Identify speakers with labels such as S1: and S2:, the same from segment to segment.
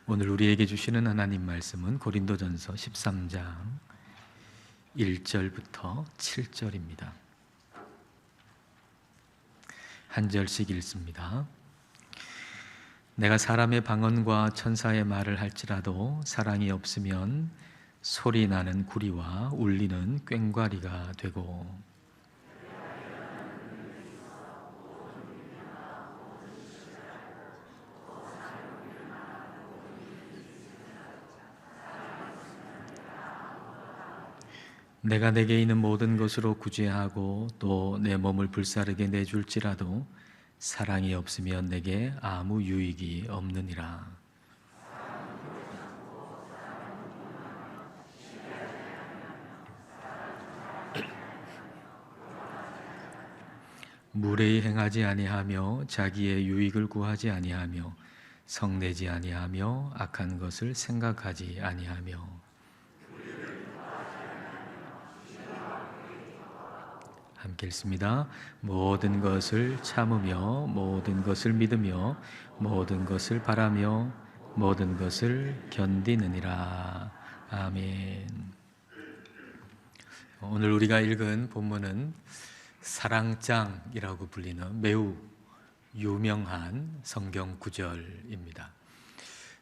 S1: 오늘 우리에게 주시는 하나님 말씀은 고린도전서 13장 1절부터 7절입니다. 한 절씩 읽습니다. 내가 사람의 방언과 천사의 말을 할지라도 사랑이 없으면 소리 나는 구리와 울리는 꽹과리가 되고, 내가 내게 있는 모든 것으로 구제하고 또 내 몸을 불사르게 내줄지라도 사랑이 없으면 내게 아무 유익이 없느니라. 무례히 행하지 아니하며 자기의 유익을 구하지 아니하며 성내지 아니하며 악한 것을 생각하지 아니하며, 함께 읽습니다. 모든 것을 참으며 모든 것을 믿으며 모든 것을 바라며 모든 것을 견디느니라. 아멘. 오늘 우리가 읽은 본문은 사랑장이라고 불리는 매우 유명한 성경 구절입니다.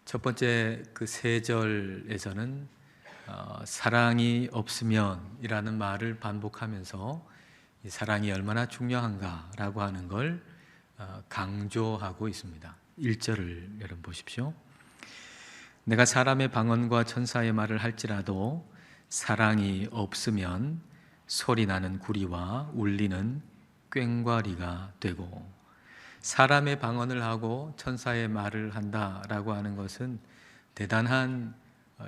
S1: 첫 번째 그 세 절에서는 사랑이 없으면이라는 말을 반복하면서 이 사랑이 얼마나 중요한가라고 하는 걸 강조하고 있습니다. 1절을 여러분 보십시오. 내가 사람의 방언과 천사의 말을 할지라도 사랑이 없으면 소리나는 구리와 울리는 꽹과리가 되고, 사람의 방언을 하고 천사의 말을 한다라고 하는 것은 대단한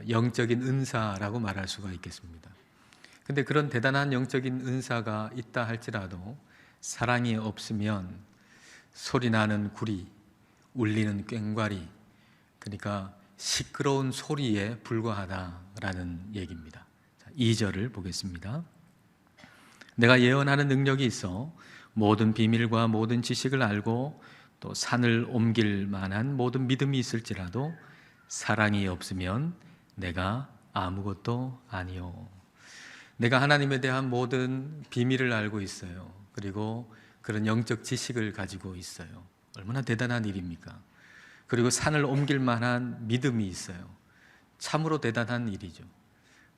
S1: 영적인 은사라고 말할 수가 있겠습니다. 근데 그런 대단한 영적인 은사가 있다 할지라도 사랑이 없으면 소리나는 구리, 울리는 꽹과리, 그러니까 시끄러운 소리에 불과하다라는 얘기입니다. 2절을 보겠습니다. 내가 예언하는 능력이 있어 모든 비밀과 모든 지식을 알고 또 산을 옮길 만한 모든 믿음이 있을지라도 사랑이 없으면 내가 아무것도 아니요. 내가 하나님에 대한 모든 비밀을 알고 있어요. 그리고 그런 영적 지식을 가지고 있어요. 얼마나 대단한 일입니까? 그리고 산을 옮길 만한 믿음이 있어요. 참으로 대단한 일이죠.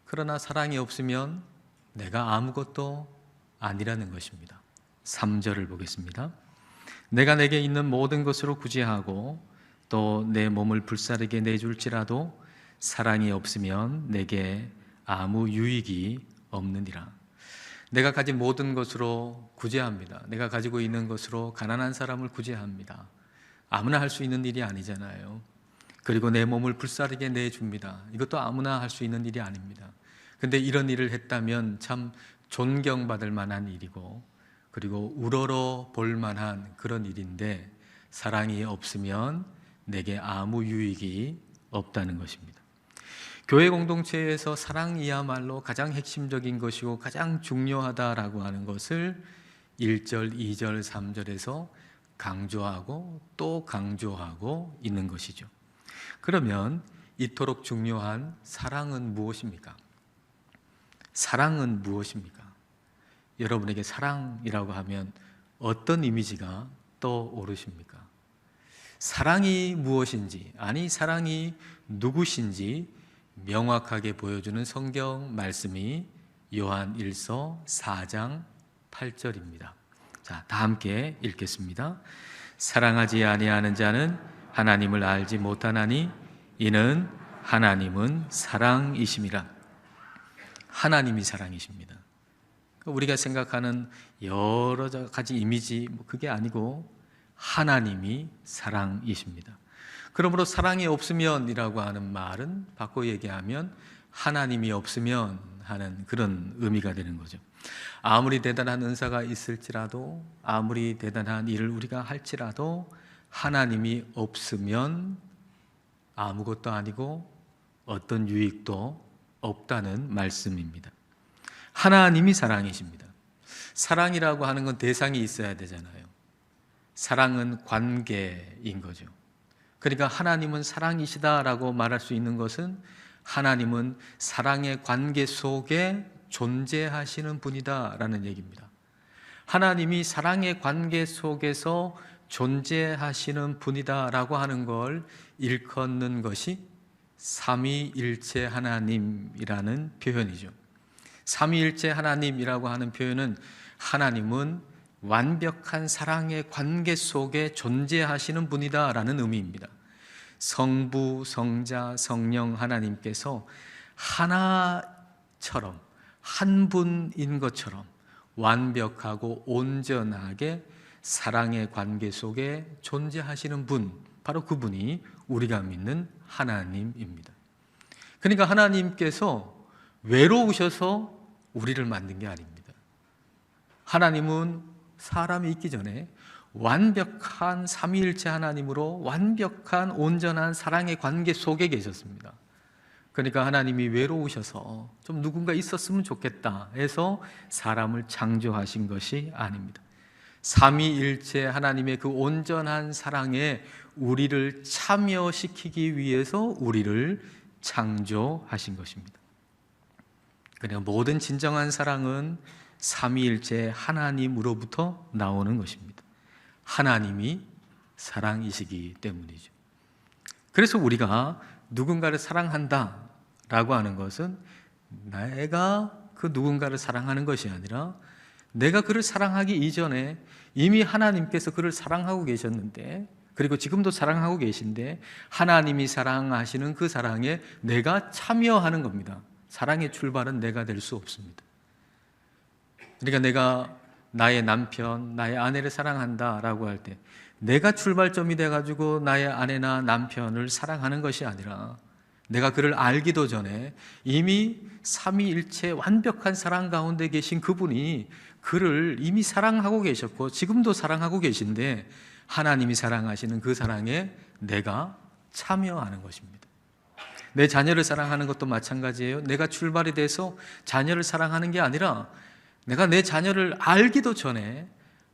S1: 그러나 사랑이 없으면 내가 아무것도 아니라는 것입니다. 3절을 보겠습니다. 내가 내게 있는 모든 것으로 구제하고 또 내 몸을 불사르게 내줄지라도 사랑이 없으면 내게 아무 유익이 없느니라. 내가 가진 모든 것으로 구제합니다. 내가 가지고 있는 것으로 가난한 사람을 구제합니다. 아무나 할 수 있는 일이 아니잖아요. 그리고 내 몸을 불사르게 내줍니다. 이것도 아무나 할 수 있는 일이 아닙니다. 근데 이런 일을 했다면 참 존경받을 만한 일이고, 그리고 우러러 볼 만한 그런 일인데 사랑이 없으면 내게 아무 유익이 없다는 것입니다. 교회 공동체에서 사랑이야말로 가장 핵심적인 것이고 가장 중요하다라고 하는 것을 1절, 2절, 3절에서 강조하고 또 강조하고 있는 것이죠. 그러면 이토록 중요한 사랑은 무엇입니까? 사랑은 무엇입니까? 여러분에게 사랑이라고 하면 어떤 이미지가 떠오르십니까? 사랑이 무엇인지, 아니 사랑이 누구신지 명확하게 보여주는 성경 말씀이 요한 1서 4장 8절입니다. 자, 다 함께 읽겠습니다. 사랑하지 아니하는 자는 하나님을 알지 못하나니 이는 하나님은 사랑이심이라. 하나님이 사랑이십니다. 우리가 생각하는 여러 가지 이미지 그게 아니고 하나님이 사랑이십니다. 그러므로 사랑이 없으면이라고 하는 말은 바꿔 얘기하면 하나님이 없으면 하는 그런 의미가 되는 거죠. 아무리 대단한 은사가 있을지라도, 아무리 대단한 일을 우리가 할지라도 하나님이 없으면 아무것도 아니고 어떤 유익도 없다는 말씀입니다. 하나님이 사랑이십니다. 사랑이라고 하는 건 대상이 있어야 되잖아요. 사랑은 관계인 거죠. 그러니까 하나님은 사랑이시다라고 말할 수 있는 것은 하나님은 사랑의 관계 속에 존재하시는 분이다라는 얘기입니다. 하나님이 사랑의 관계 속에서 존재하시는 분이다라고 하는 걸 일컫는 것이 삼위일체 하나님이라는 표현이죠. 삼위일체 하나님이라고 하는 표현은 하나님은 완벽한 사랑의 관계 속에 존재하시는 분이다라는 의미입니다. 성부, 성자, 성령 하나님께서 하나처럼, 한 분인 것처럼 완벽하고 온전하게 사랑의 관계 속에 존재하시는 분, 바로 그분이 우리가 믿는 하나님입니다. 그러니까 하나님께서 외로우셔서 우리를 만든 게 아닙니다. 하나님은 사람이 있기 전에 완벽한 삼위일체 하나님으로 완벽한 온전한 사랑의 관계 속에 계셨습니다. 그러니까 하나님이 외로우셔서 좀 누군가 있었으면 좋겠다 해서 사람을 창조하신 것이 아닙니다. 삼위일체 하나님의 그 온전한 사랑에 우리를 참여시키기 위해서 우리를 창조하신 것입니다. 그러니까 모든 진정한 사랑은 삼위일체 하나님으로부터 나오는 것입니다. 하나님이 사랑이시기 때문이죠. 그래서 우리가 누군가를 사랑한다라고 하는 것은 내가 그 누군가를 사랑하는 것이 아니라 내가 그를 사랑하기 이전에 이미 하나님께서 그를 사랑하고 계셨는데, 그리고 지금도 사랑하고 계신데 하나님이 사랑하시는 그 사랑에 내가 참여하는 겁니다. 사랑의 출발은 내가 될 수 없습니다. 그러니까 내가 나의 남편, 나의 아내를 사랑한다라고 할 때 내가 출발점이 돼가지고 나의 아내나 남편을 사랑하는 것이 아니라 내가 그를 알기도 전에 이미 삼위일체 완벽한 사랑 가운데 계신 그분이 그를 이미 사랑하고 계셨고 지금도 사랑하고 계신데 하나님이 사랑하시는 그 사랑에 내가 참여하는 것입니다. 내 자녀를 사랑하는 것도 마찬가지예요. 내가 출발이 돼서 자녀를 사랑하는 게 아니라 내가 내 자녀를 알기도 전에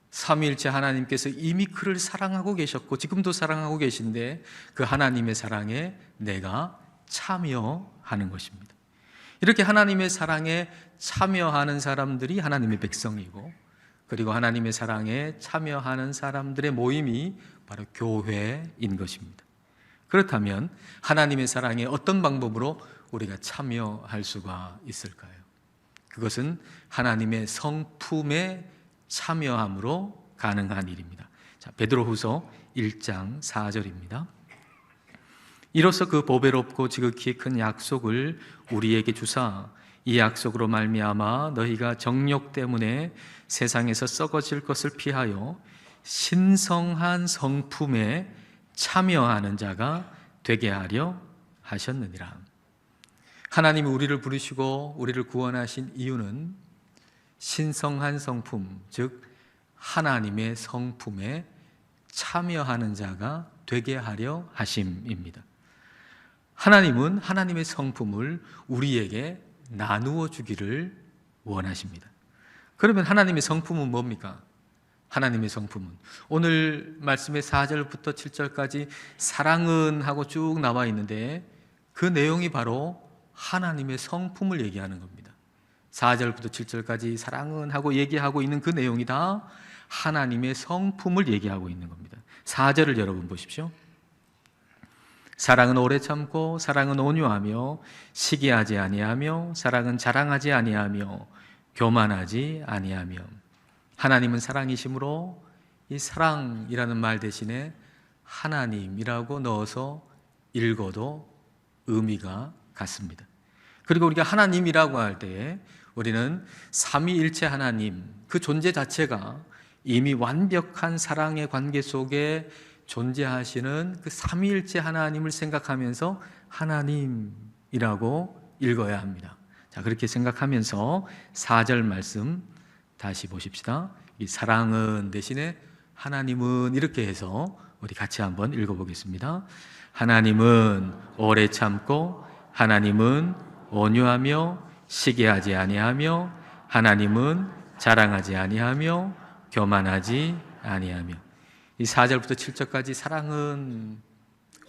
S1: 삼위일체 하나님께서 이미 그를 사랑하고 계셨고 지금도 사랑하고 계신데 그 하나님의 사랑에 내가 참여하는 것입니다. 이렇게 하나님의 사랑에 참여하는 사람들이 하나님의 백성이고, 그리고 하나님의 사랑에 참여하는 사람들의 모임이 바로 교회인 것입니다. 그렇다면 하나님의 사랑에 어떤 방법으로 우리가 참여할 수가 있을까요? 그것은 하나님의 성품에 참여함으로 가능한 일입니다. 자, 베드로후서 1장 4절입니다. 이로써 그 보배롭고 지극히 큰 약속을 우리에게 주사 이 약속으로 말미암아 너희가 정욕 때문에 세상에서 썩어질 것을 피하여 신성한 성품에 참여하는 자가 되게 하려 하셨느니라. 하나님이 우리를 부르시고 우리를 구원하신 이유는 신성한 성품, 즉 하나님의 성품에 참여하는 자가 되게 하려 하심입니다. 하나님은 하나님의 성품을 우리에게 나누어 주기를 원하십니다. 그러면 하나님의 성품은 뭡니까? 하나님의 성품은 오늘 말씀의 4절부터 7절까지 사랑은 하고 쭉 나와 있는데 그 내용이 바로 하나님의 성품을 얘기하는 겁니다. 4절부터 7절까지 사랑은 하고 얘기하고 있는 그 내용이 다 하나님의 성품을 얘기하고 있는 겁니다. 4절을 여러분 보십시오. 사랑은 오래 참고 사랑은 온유하며 시기하지 아니하며 사랑은 자랑하지 아니하며 교만하지 아니하며. 하나님은 사랑이시므로 이 사랑이라는 말 대신에 하나님이라고 넣어서 읽어도 의미가 같습니다. 그리고 우리가 하나님이라고 할 때 우리는 삼위일체 하나님, 그 존재 자체가 이미 완벽한 사랑의 관계 속에 존재하시는 그 삼위일체 하나님을 생각하면서 하나님이라고 읽어야 합니다. 자, 그렇게 생각하면서 4절 말씀 다시 보십시다. 이 사랑은 대신에 하나님은 이렇게 해서 우리 같이 한번 읽어보겠습니다. 하나님은 오래 참고 하나님은 온유하며 시기하지 아니하며 하나님은 자랑하지 아니하며 교만하지 아니하며. 이 4절부터 7절까지 사랑은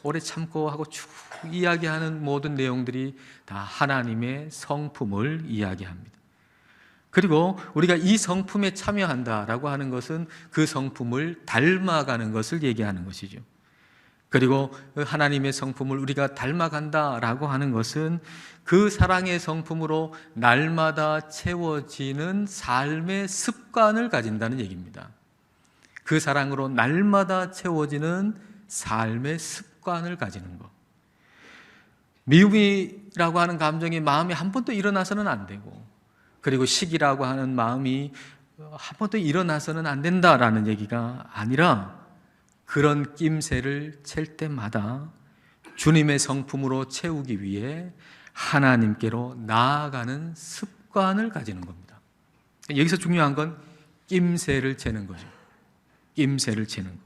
S1: 오래 참고 하고 쭉 이야기하는 모든 내용들이 다 하나님의 성품을 이야기합니다. 그리고 우리가 이 성품에 참여한다라고 하는 것은 그 성품을 닮아가는 것을 얘기하는 것이죠. 그리고 하나님의 성품을 우리가 닮아간다라고 하는 것은 그 사랑의 성품으로 날마다 채워지는 삶의 습관을 가진다는 얘기입니다. 그 사랑으로 날마다 채워지는 삶의 습관을 가지는 것. 미움이라고 하는 감정이 마음에 한 번도 일어나서는 안 되고, 그리고 시기라고 하는 마음이 한 번도 일어나서는 안 된다라는 얘기가 아니라, 그런 낌새를 챌 때마다 주님의 성품으로 채우기 위해 하나님께로 나아가는 습관을 가지는 겁니다. 여기서 중요한 건 낌새를 채는 거죠. 낌새를 채는 거.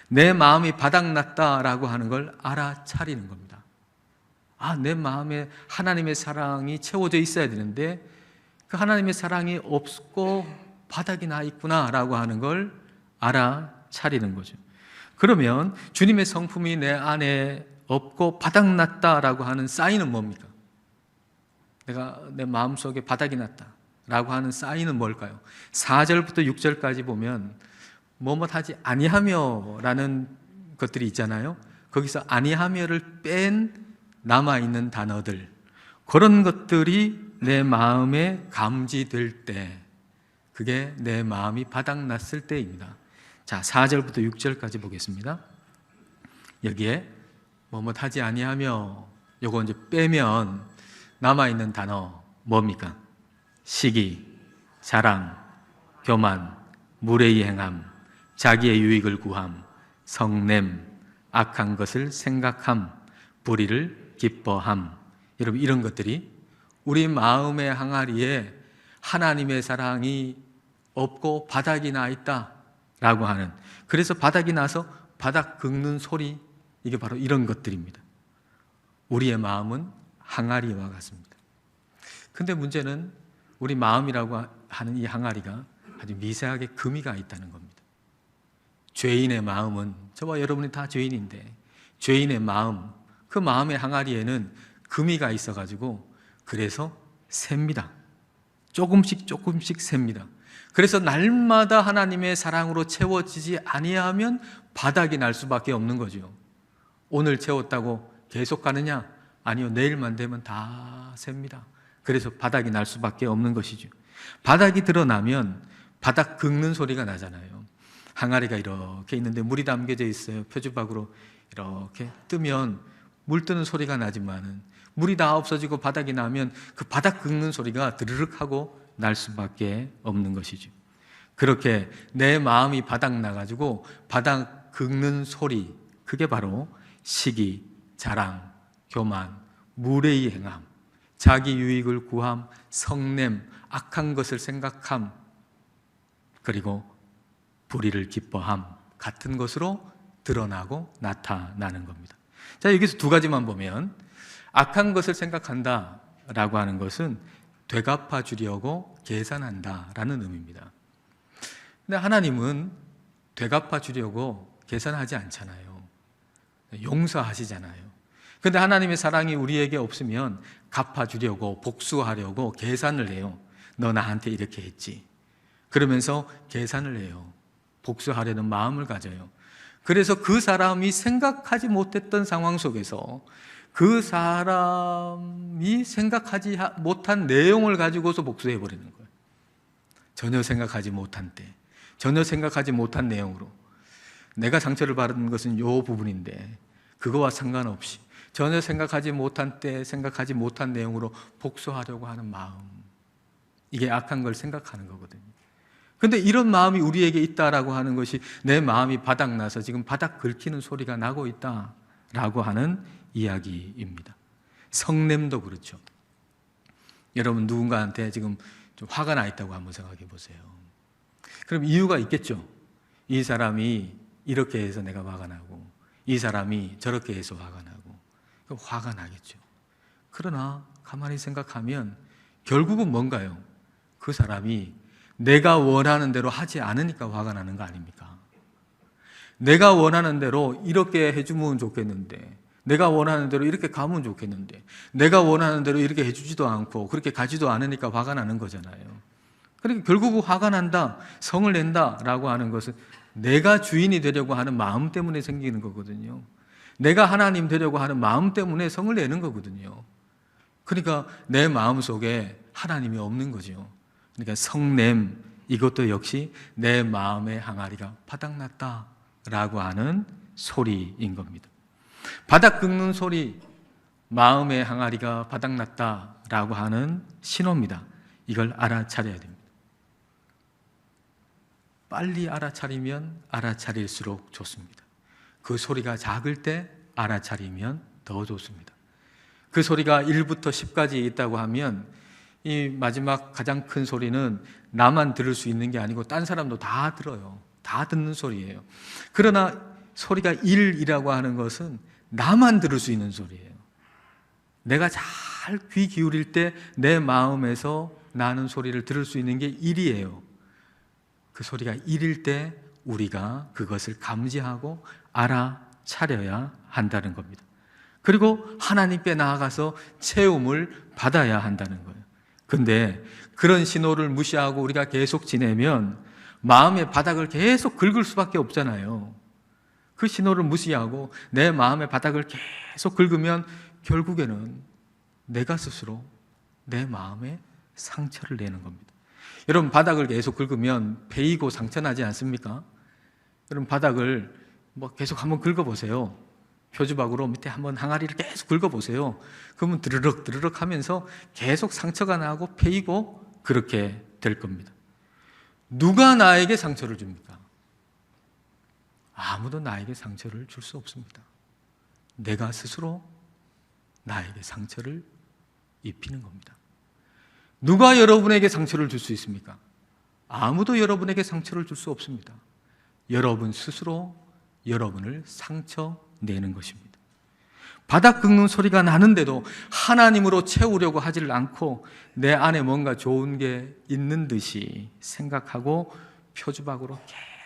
S1: 내 마음이 바닥났다라고 하는 걸 알아차리는 겁니다. 내 마음에 하나님의 사랑이 채워져 있어야 되는데 그 하나님의 사랑이 없고 바닥이 나 있구나라고 하는 걸 알아차리는 거죠. 그러면 주님의 성품이 내 안에 없고 바닥났다라고 하는 사인은 뭡니까? 내가 내 마음속에 바닥이 났다라고 하는 사인은 뭘까요? 4절부터 6절까지 보면 뭐뭐하지 아니하며 라는 것들이 있잖아요. 거기서 아니하며를 뺀 남아있는 단어들, 그런 것들이 내 마음에 감지될 때, 그게 내 마음이 바닥났을 때입니다. 자, 4절부터 6절까지 보겠습니다. 여기에 뭐뭐하지 아니하며 요거 이제 빼면 남아있는 단어 뭡니까? 시기, 자랑, 교만, 무례히 행함, 자기의 유익을 구함, 성냄, 악한 것을 생각함, 불의를 기뻐함. 여러분, 이런 것들이 우리 마음의 항아리에 하나님의 사랑이 없고 바닥이 나 있다라고 하는, 그래서 바닥이 나서 바닥 긁는 소리, 이게 바로 이런 것들입니다. 우리의 마음은 항아리와 같습니다. 근데 문제는 우리 마음이라고 하는 이 항아리가 아주 미세하게 금이가 있다는 겁니다. 죄인의 마음은, 저와 여러분이 다 죄인인데 죄인의 마음, 그 마음의 항아리에는 금이가 있어가지고 그래서 셉니다. 조금씩 셉니다. 그래서 날마다 하나님의 사랑으로 채워지지 아니하면 바닥이 날 수밖에 없는 거죠. 오늘 채웠다고 계속 가느냐? 아니요, 내일만 되면 다 셉니다. 그래서 바닥이 날 수밖에 없는 것이죠. 바닥이 드러나면 바닥 긁는 소리가 나잖아요. 항아리가 이렇게 있는데 물이 담겨져 있어요. 표주박으로 이렇게 뜨면 물 뜨는 소리가 나지만은 물이 다 없어지고 바닥이 나면 그 바닥 긁는 소리가 드르륵 하고 날 수밖에 없는 것이죠. 그렇게 내 마음이 바닥 나가지고 바닥 긁는 소리, 그게 바로 시기, 자랑, 교만, 무례히 행함, 자기 유익을 구함, 성냄, 악한 것을 생각함, 그리고 불의를 기뻐함 같은 것으로 드러나고 나타나는 겁니다. 자, 여기서 두 가지만 보면, 악한 것을 생각한다 라고 하는 것은 되갚아 주려고 계산한다 라는 의미입니다. 근데 하나님은 되갚아 주려고 계산하지 않잖아요. 용서하시잖아요. 근데 하나님의 사랑이 우리에게 없으면 갚아주려고, 복수하려고 계산을 해요. 너 나한테 이렇게 했지. 그러면서 계산을 해요. 복수하려는 마음을 가져요. 그래서 그 사람이 생각하지 못했던 상황 속에서 그 사람이 생각하지 못한 내용을 가지고서 복수해버리는 거예요. 전혀 생각하지 못한 때, 전혀 생각하지 못한 내용으로. 내가 상처를 받은 것은 이 부분인데 그거와 상관없이 전혀 생각하지 못한 때, 생각하지 못한 내용으로 복수하려고 하는 마음, 이게 악한 걸 생각하는 거거든요. 근데 이런 마음이 우리에게 있다라고 하는 것이, 내 마음이 바닥나서 지금 바닥 긁히는 소리가 나고 있다라고 하는 이야기입니다. 성냄도 그렇죠. 여러분, 누군가한테 지금 좀 화가 나 있다고 한번 생각해 보세요. 그럼 이유가 있겠죠. 이 사람이 이렇게 해서 내가 화가 나고, 이 사람이 저렇게 해서 화가 나고, 그럼 화가 나겠죠. 그러나 가만히 생각하면 결국은 뭔가요? 그 사람이 내가 원하는 대로 하지 않으니까 화가 나는 거 아닙니까? 내가 원하는 대로 이렇게 해주면 좋겠는데, 내가 원하는 대로 이렇게 가면 좋겠는데, 내가 원하는 대로 이렇게 해주지도 않고 그렇게 가지도 않으니까 화가 나는 거잖아요. 그러니까 결국 화가 난다, 성을 낸다라고 하는 것은 내가 주인이 되려고 하는 마음 때문에 생기는 거거든요. 내가 하나님 되려고 하는 마음 때문에 성을 내는 거거든요. 그러니까 내 마음 속에 하나님이 없는 거죠. 그러니까 성냄, 이것도 역시 내 마음의 항아리가 바닥났다라고 하는 소리인 겁니다. 바닥 긁는 소리, 마음의 항아리가 바닥났다라고 하는 신호입니다. 이걸 알아차려야 됩니다. 빨리 알아차리면 알아차릴수록 좋습니다. 그 소리가 작을 때 알아차리면 더 좋습니다. 그 소리가 1부터 10까지 있다고 하면 이 마지막 가장 큰 소리는 나만 들을 수 있는 게 아니고 딴 사람도 다 들어요. 다 듣는 소리예요. 그러나 소리가 1이라고 하는 것은 나만 들을 수 있는 소리예요. 내가 잘 귀 기울일 때 내 마음에서 나는 소리를 들을 수 있는 게 1이에요. 그 소리가 1일 때 우리가 그것을 감지하고 알아차려야 한다는 겁니다. 그리고 하나님께 나아가서 채움을 받아야 한다는 거예요. 근데 그런 신호를 무시하고 우리가 계속 지내면 마음의 바닥을 계속 긁을 수밖에 없잖아요. 그 신호를 무시하고 내 마음의 바닥을 계속 긁으면 결국에는 내가 스스로 내 마음에 상처를 내는 겁니다. 여러분, 바닥을 계속 긁으면 베이고 상처 나지 않습니까? 여러분, 바닥을 계속 한번 긁어보세요. 표주박으로 밑에 한번 항아리를 계속 긁어보세요. 그러면 드르륵 하면서 계속 상처가 나고 패이고 그렇게 될 겁니다. 누가 나에게 상처를 줍니까? 아무도 나에게 상처를 줄 수 없습니다. 내가 스스로 나에게 상처를 입히는 겁니다. 누가 여러분에게 상처를 줄 수 있습니까? 아무도 여러분에게 상처를 줄 수 없습니다. 여러분 스스로 여러분을 상처 내는 것입니다. 바닥 긁는 소리가 나는데도 하나님으로 채우려고 하지를 않고 내 안에 뭔가 좋은 게 있는 듯이 생각하고 표주박으로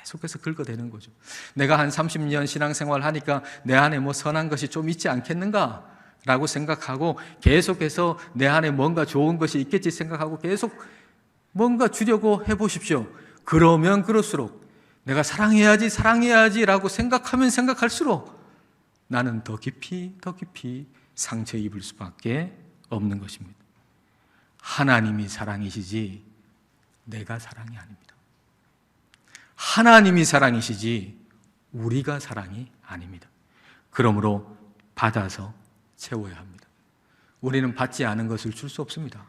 S1: 계속해서 긁어대는 거죠. 내가 한 30년 신앙생활 하니까 내 안에 선한 것이 좀 있지 않겠는가? 라고 생각하고 계속해서 내 안에 뭔가 좋은 것이 있겠지 생각하고 계속 뭔가 주려고 해보십시오. 그러면 그럴수록 내가 사랑해야지 라고 생각하면 생각할수록 나는 더 깊이 상처 입을 수밖에 없는 것입니다. 하나님이 사랑이시지 내가 사랑이 아닙니다. 하나님이 사랑이시지 우리가 사랑이 아닙니다. 그러므로 받아서 채워야 합니다. 우리는 받지 않은 것을 줄 수 없습니다.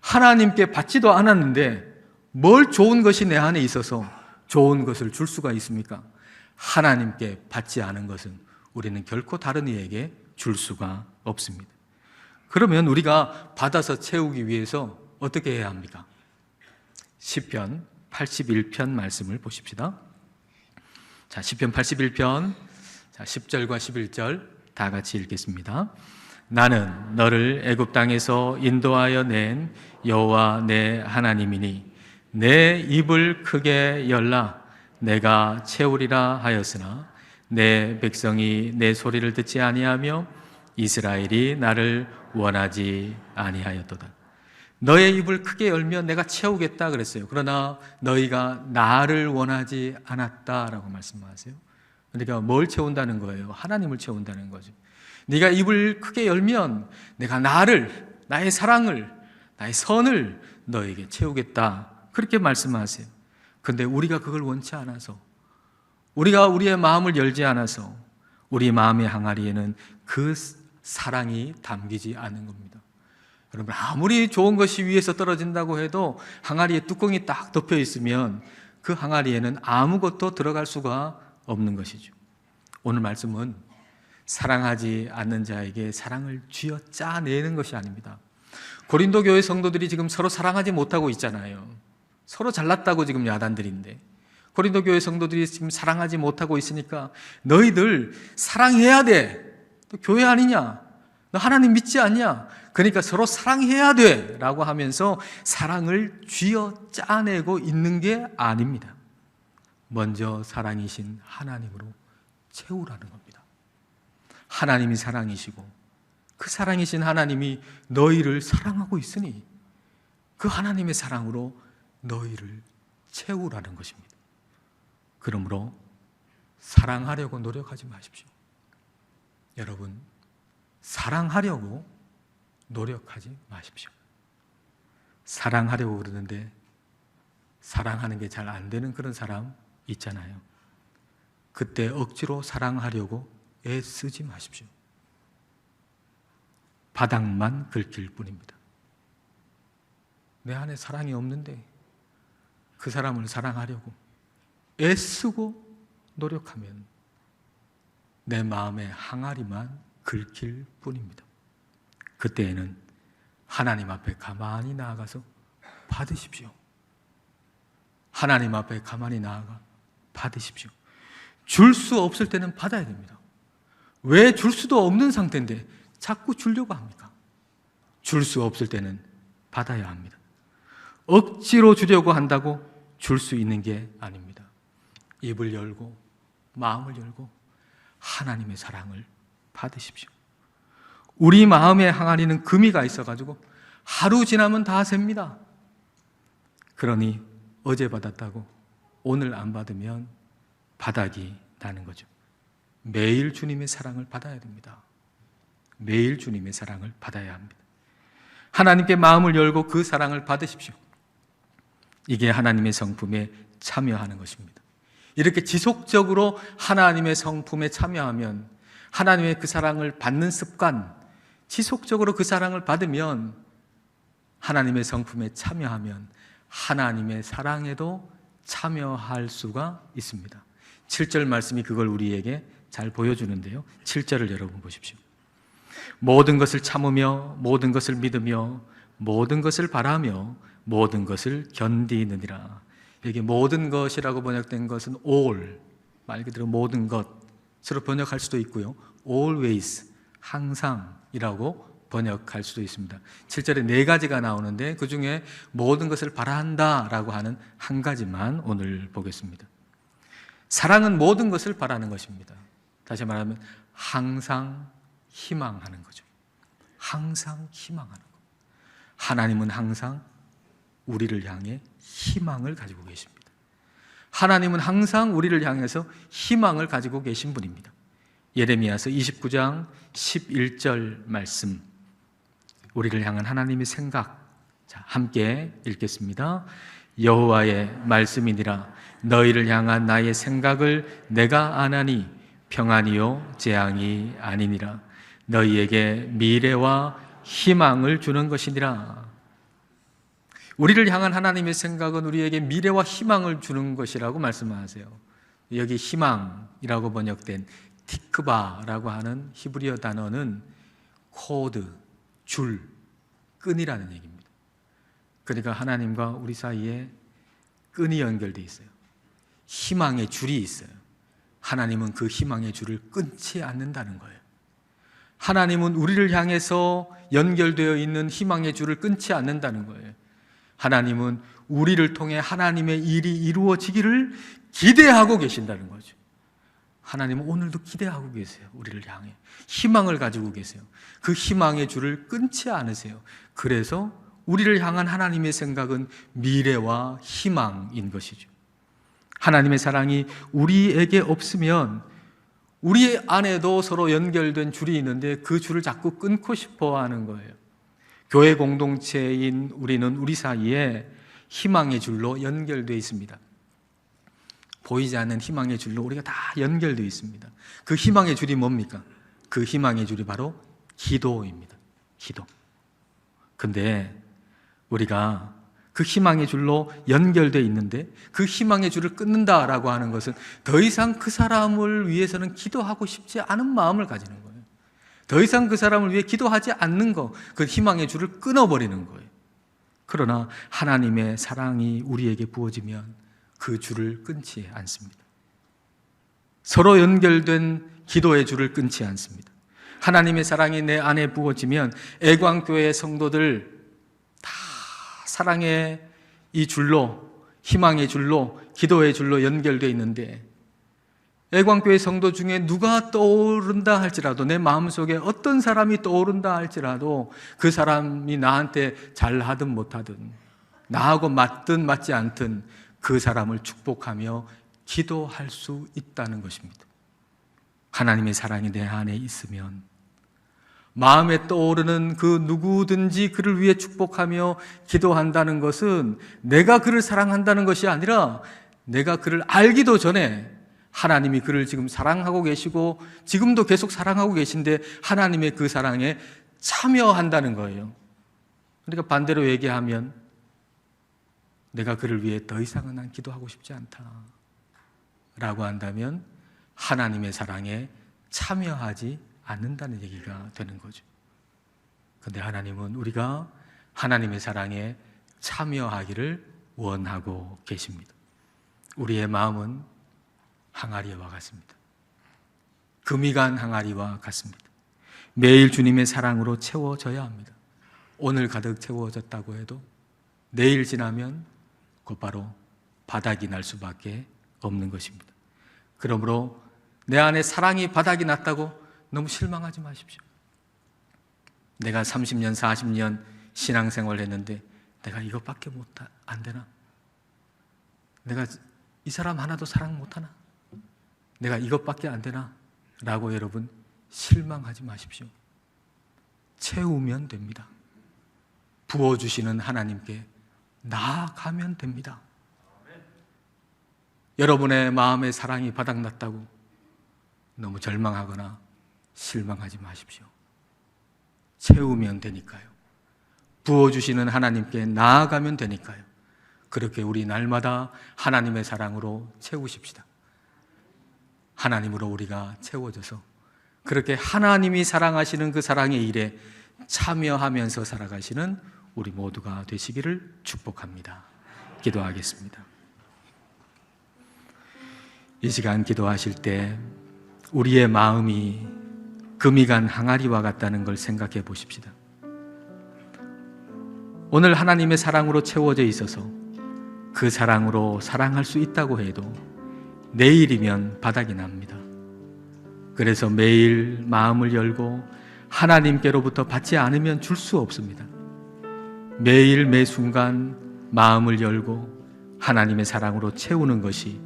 S1: 하나님께 받지도 않았는데 뭘 좋은 것이 내 안에 있어서 좋은 것을 줄 수가 있습니까? 하나님께 받지 않은 것은 우리는 결코 다른 이에게 줄 수가 없습니다. 그러면 우리가 받아서 채우기 위해서 어떻게 해야 합니까? 시편 81편 말씀을 보십시다. 자, 시편 81편 10절과 11절 다 같이 읽겠습니다. 나는 너를 애굽 땅에서 인도하여 낸 여호와 내 하나님이니 내 입을 크게 열라 내가 채우리라 하였으나 내 백성이 내 소리를 듣지 아니하며 이스라엘이 나를 원하지 아니하였도다. 너의 입을 크게 열면 내가 채우겠다 그랬어요. 그러나 너희가 나를 원하지 않았다라고 말씀하세요. 그러니까 뭘 채운다는 거예요? 하나님을 채운다는 거죠. 네가 입을 크게 열면 내가 나의 사랑을, 나의 선을 너에게 채우겠다. 그렇게 말씀하세요. 근데 우리가 그걸 원치 않아서, 우리가 우리의 마음을 열지 않아서 우리 마음의 항아리에는 그 사랑이 담기지 않는 겁니다. 여러분, 아무리 좋은 것이 위에서 떨어진다고 해도 항아리에 뚜껑이 딱 덮여 있으면 그 항아리에는 아무것도 들어갈 수가 없는 것이죠. 오늘 말씀은 사랑하지 않는 자에게 사랑을 쥐어 짜내는 것이 아닙니다. 고린도 교회 성도들이 지금 서로 사랑하지 못하고 있잖아요. 서로 잘났다고 지금 야단들인데 고린도 교회 성도들이 지금 사랑하지 못하고 있으니까 너희들 사랑해야 돼. 너 교회 아니냐? 너 하나님 믿지 않냐? 그러니까 서로 사랑해야 돼 라고 하면서 사랑을 쥐어 짜내고 있는 게 아닙니다. 먼저 사랑이신 하나님으로 채우라는 겁니다. 하나님이 사랑이시고 그 사랑이신 하나님이 너희를 사랑하고 있으니 그 하나님의 사랑으로 너희를 채우라는 것입니다. 그러므로 사랑하려고 노력하지 마십시오. 여러분, 사랑하려고 노력하지 마십시오. 사랑하려고 그러는데 사랑하는 게 잘 안 되는 그런 사람 있잖아요. 그때 억지로 사랑하려고 애쓰지 마십시오. 바닥만 긁힐 뿐입니다. 내 안에 사랑이 없는데 그 사람을 사랑하려고 애쓰고 노력하면 내 마음의 항아리만 긁힐 뿐입니다. 그때에는 하나님 앞에 가만히 나아가서 받으십시오. 하나님 앞에 가만히 나아가 받으십시오. 줄 수 없을 때는 받아야 됩니다. 왜 줄 수도 없는 상태인데 자꾸 주려고 합니까? 줄 수 없을 때는 받아야 합니다. 억지로 주려고 한다고 줄 수 있는 게 아닙니다. 입을 열고 마음을 열고 하나님의 사랑을 받으십시오. 우리 마음의 항아리는 금이가 있어가지고 하루 지나면 다 셉니다. 그러니 어제 받았다고 오늘 안 받으면 바닥이 나는 거죠. 매일 주님의 사랑을 받아야 됩니다. 매일 주님의 사랑을 받아야 합니다. 하나님께 마음을 열고 그 사랑을 받으십시오. 이게 하나님의 성품에 참여하는 것입니다. 이렇게 지속적으로 하나님의 성품에 참여하면 하나님의 그 사랑을 받는 습관, 지속적으로 그 사랑을 받으면 하나님의 성품에 참여하면 하나님의 사랑에도 참여할 수가 있습니다. 7절 말씀이 그걸 우리에게 잘 보여주는데요. 7절을 여러분 보십시오. 모든 것을 참으며 모든 것을 믿으며 모든 것을 바라며 모든 것을 견디느니라. 여기 모든 것이라고 번역된 것은 all, 말 그대로 모든 것으로 번역할 수도 있고요. always, 항상이라고 번역할 수도 있습니다. 7절에 4가지가 나오는데 그 중에 모든 것을 바란다 라고 하는 한 가지만 오늘 보겠습니다. 사랑은 모든 것을 바라는 것입니다. 다시 말하면 항상 희망하는 거죠. 항상 희망하는 것. 하나님은 항상 우리를 향해 희망을 가지고 계십니다. 하나님은 항상 우리를 향해서 희망을 가지고 계신 분입니다. 예레미야서 29장 11절 말씀, 우리를 향한 하나님의 생각, 자, 함께 읽겠습니다. 여호와의 말씀이니라. 너희를 향한 나의 생각을 내가 아나니 평안이요 재앙이 아니니라. 너희에게 미래와 희망을 주는 것이니라. 우리를 향한 하나님의 생각은 우리에게 미래와 희망을 주는 것이라고 말씀하세요. 여기 희망이라고 번역된 티크바라고 하는 히브리어 단어는 코드, 줄, 끈이라는 얘기입니다. 그러니까 하나님과 우리 사이에 끈이 연결되어 있어요. 희망의 줄이 있어요. 하나님은 그 희망의 줄을 끊지 않는다는 거예요. 하나님은 우리를 향해서 연결되어 있는 희망의 줄을 끊지 않는다는 거예요. 하나님은 우리를 통해 하나님의 일이 이루어지기를 기대하고 계신다는 거죠. 하나님은 오늘도 기대하고 계세요. 우리를 향해 희망을 가지고 계세요. 그 희망의 줄을 끊지 않으세요. 그래서 우리를 향한 하나님의 생각은 미래와 희망인 것이죠. 하나님의 사랑이 우리에게 없으면 우리 안에도 서로 연결된 줄이 있는데 그 줄을 자꾸 끊고 싶어 하는 거예요. 교회 공동체인 우리는 우리 사이에 희망의 줄로 연결되어 있습니다. 보이지 않는 희망의 줄로 우리가 다 연결되어 있습니다. 그 희망의 줄이 뭡니까? 그 희망의 줄이 바로 기도입니다. 기도. 근데 우리가 그 희망의 줄로 연결되어 있는데 그 희망의 줄을 끊는다라고 하는 것은 더 이상 그 사람을 위해서는 기도하고 싶지 않은 마음을 가지는 거예요. 더 이상 그 사람을 위해 기도하지 않는 거, 그 희망의 줄을 끊어버리는 거예요. 그러나 하나님의 사랑이 우리에게 부어지면 그 줄을 끊지 않습니다. 서로 연결된 기도의 줄을 끊지 않습니다. 하나님의 사랑이 내 안에 부어지면 애광교회의 성도들 다 사랑의 이 줄로 희망의 줄로, 기도의 줄로 연결되어 있는데, 애광교회 성도 중에 누가 떠오른다 할지라도, 내 마음속에 어떤 사람이 떠오른다 할지라도 그 사람이 나한테 잘하든 못하든, 나하고 맞든 맞지 않든 그 사람을 축복하며 기도할 수 있다는 것입니다. 하나님의 사랑이 내 안에 있으면 마음에 떠오르는 그 누구든지 그를 위해 축복하며 기도한다는 것은 내가 그를 사랑한다는 것이 아니라 내가 그를 알기도 전에 하나님이 그를 지금 사랑하고 계시고 지금도 계속 사랑하고 계신데 하나님의 그 사랑에 참여한다는 거예요. 그러니까 반대로 얘기하면 내가 그를 위해 더 이상은 난 기도하고 싶지 않다 라고 한다면 하나님의 사랑에 참여하지 않는다는 얘기가 되는 거죠. 그런데 하나님은 우리가 하나님의 사랑에 참여하기를 원하고 계십니다. 우리의 마음은 항아리와 같습니다. 금이 간 항아리와 같습니다. 매일 주님의 사랑으로 채워져야 합니다. 오늘 가득 채워졌다고 해도 내일 지나면 곧바로 바닥이 날 수밖에 없는 것입니다. 그러므로 내 안에 사랑이 바닥이 났다고 너무 실망하지 마십시오. 내가 30년, 40년 신앙생활을 했는데 내가 이것밖에 안 되나? 내가 이 사람 하나도 사랑 못하나? 내가 이것밖에 안 되나? 라고 여러분 실망하지 마십시오. 채우면 됩니다. 부어주시는 하나님께 나아가면 됩니다. 여러분의 마음의 사랑이 바닥났다고 너무 절망하거나 실망하지 마십시오. 채우면 되니까요. 부어주시는 하나님께 나아가면 되니까요. 그렇게 우리 날마다 하나님의 사랑으로 채우십시다. 하나님으로 우리가 채워져서 그렇게 하나님이 사랑하시는 그 사랑의 일에 참여하면서 살아가시는 우리 모두가 되시기를 축복합니다. 기도하겠습니다. 이 시간 기도하실 때 우리의 마음이 금이 간 항아리와 같다는 걸 생각해 보십시다. 오늘 하나님의 사랑으로 채워져 있어서 그 사랑으로 사랑할 수 있다고 해도 내일이면 바닥이 납니다. 그래서 매일 마음을 열고 하나님께로부터 받지 않으면 줄 수 없습니다. 매일 매 순간 마음을 열고 하나님의 사랑으로 채우는 것이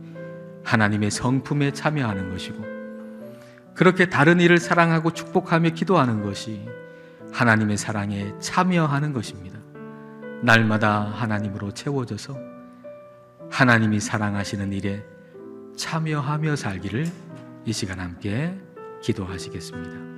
S1: 하나님의 성품에 참여하는 것이고, 그렇게 다른 이를 사랑하고 축복하며 기도하는 것이 하나님의 사랑에 참여하는 것입니다. 날마다 하나님으로 채워져서 하나님이 사랑하시는 일에 참여하며 살기를 이 시간 함께 기도하시겠습니다.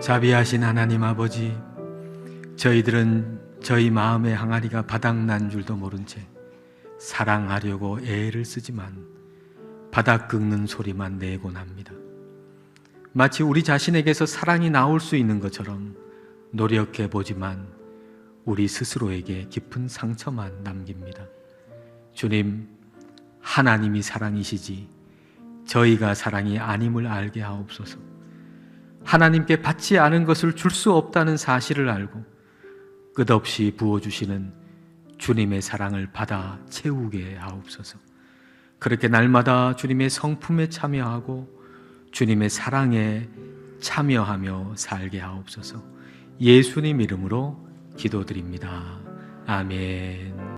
S1: 자비하신 하나님 아버지, 저희들은 저희 마음의 항아리가 바닥난 줄도 모른 채 사랑하려고 애를 쓰지만 바닥 긁는 소리만 내곤 합니다. 마치 우리 자신에게서 사랑이 나올 수 있는 것처럼 노력해 보지만 우리 스스로에게 깊은 상처만 남깁니다. 주님, 하나님이 사랑이시지 저희가 사랑이 아님을 알게 하옵소서. 하나님께 받지 않은 것을 줄 수 없다는 사실을 알고 끝없이 부어주시는 주님의 사랑을 받아 채우게 하옵소서. 그렇게 날마다 주님의 성품에 참여하고 주님의 사랑에 참여하며 살게 하옵소서. 예수님 이름으로 기도드립니다. 아멘.